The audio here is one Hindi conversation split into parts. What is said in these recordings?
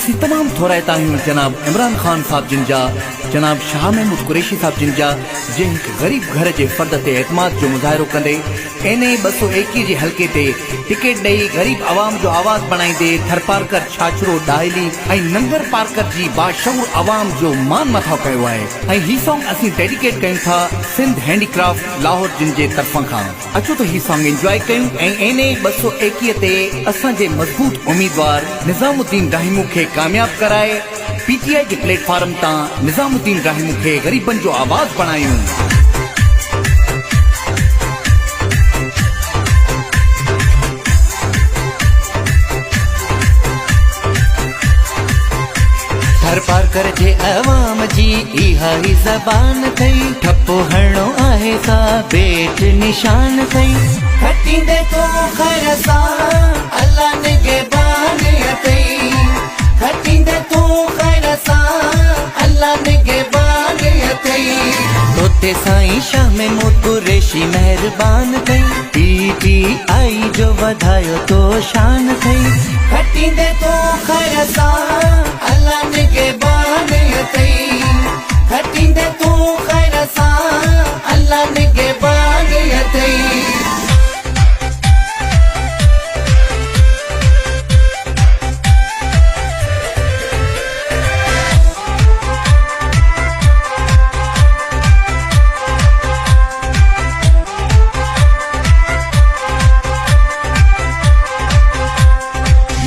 असी तमाम थोरायता आहियूं जनाब इमरान खान साहब जिन जा, जनाब शाह महमूद कुरैशी साहब जिन जा, जे हिक गरीब घर जे फर्द ते एतमाद जो मुज़ाहिरो कंदे एने 221 जे हल्के ते टिकट ॾेई गरीब आवाम जो आवाज़ बणाईंदे थरपारकर छाछरो डायली ऐं नंगर पारकर जी बाशऊर आवाम जो मान मथा कयो आहे। ऐं ही सॉन्ग असी डेडिकेट कयूं था सिंध हैंडीक्राफ्ट लाहौर जिन जे तरफ़ां खां। अचो तो ही सॉन्ग एंजॉय कयूं ऐं एने 221 ते असांजे मज़बूत उम्मीदवार निज़ामुद्दीन राहिमू खे कामयाब कराए पीटीआई के प्लेटफॉर्म तां निज़ामुद्दीन राहिमू खे गरीबन जो आवाज़ बणायूं। हर पार कर जे अवाम जी इहा ही ज़बान थई, ठप्पो हणो आहे सा बेट निशान थई। खटींदे तो खैर सा अल्लाह निगहबान अथई, खटींदे तो खैर सा अल्लाह निगहबान अथई। तोते साईं शाह महमूद कुरैशी मेहरबान थई, पीटीआई जो वधायो तो शान थई। खटींदे तो खैर सा अल्लाह निगहबान अथई, खटींदे तो खैर सा अल्लाह निगहबान अथई।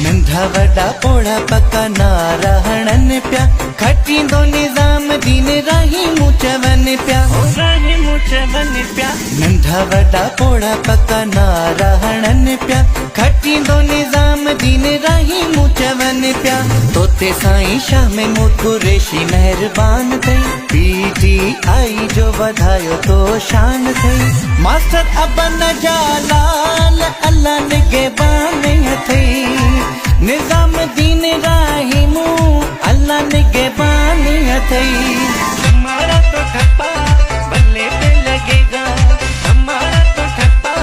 नंढा वॾा पोड़ा पका नारा हणन प्या, खटींदो निज़ामुद्दीन राहिमू चवन प्या, राहिमू चवन प्या। नंढा वॾा पोड़ा पका नारा हणन प्या, खटींदो निज़ामुद्दीन राहिमू चवन प्या। तोते साईं शाह महमूद कुरैशी मेहरबान थई, पीटीआई जो वधायो तो शान थई। मास्टर अबन जालाल अल्लाह निगहबान अथई, निज़ामुद्दीन राहिमू अल्लाह निगहबान अथई। हमारा तो ठप्पा बल्ले पे लगेगा, हमारा तो ठप्पा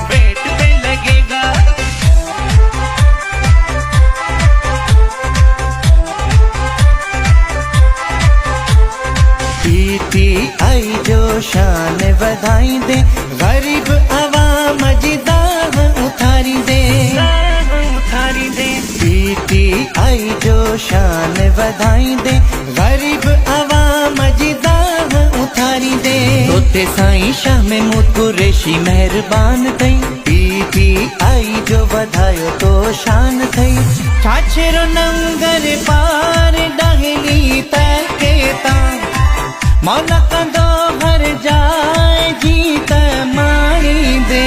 बेट पे लगेगा। पीटीआई जो शान वधाई दे, गरीब अवाम जी दाह उतारी दे, उतारी दे। पीटीआई जो शान वधाई दे, गरीब अवाम जी दाह उतारी दे। तोते साईं शाह महमूद कुरैशी मेहरबान थई, पीटीआई जो वधायो तो शान थई। छाछरो नंगर पार डाहली तके ता, मौला कंदो हर जाए जीत माणी दे।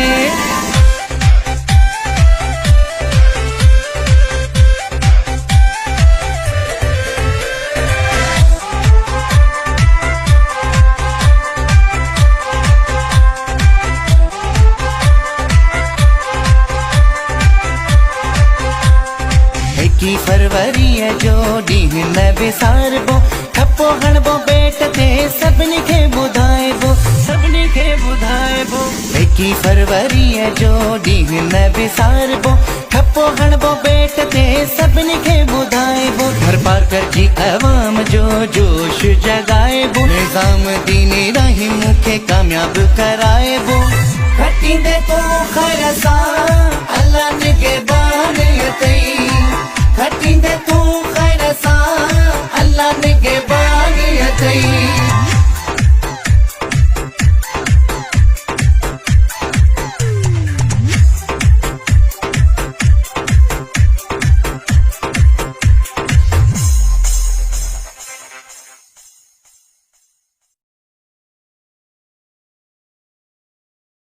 की फरवरी जो ॾींह न विसारबो, ठप्पो हणबो बेट ते सभिनी खे ॿुधाइबो, सभिनी खे ॿुधाइबो। 21 फरवरी जो ॾींह न विसारबो, ठप्पो हणबो बेट ते सभिनी खे ॿुधाइबो। हर पारकर जी अवाम जो जोश जगाइबो, निज़ामुद्दीन राहिमू खे कामयाब कराइबो। खटींदे तो खैर सा अल्लाह निगहबान अथई, खटींदे तू खैर सा अल्लाह निगहबान अथई।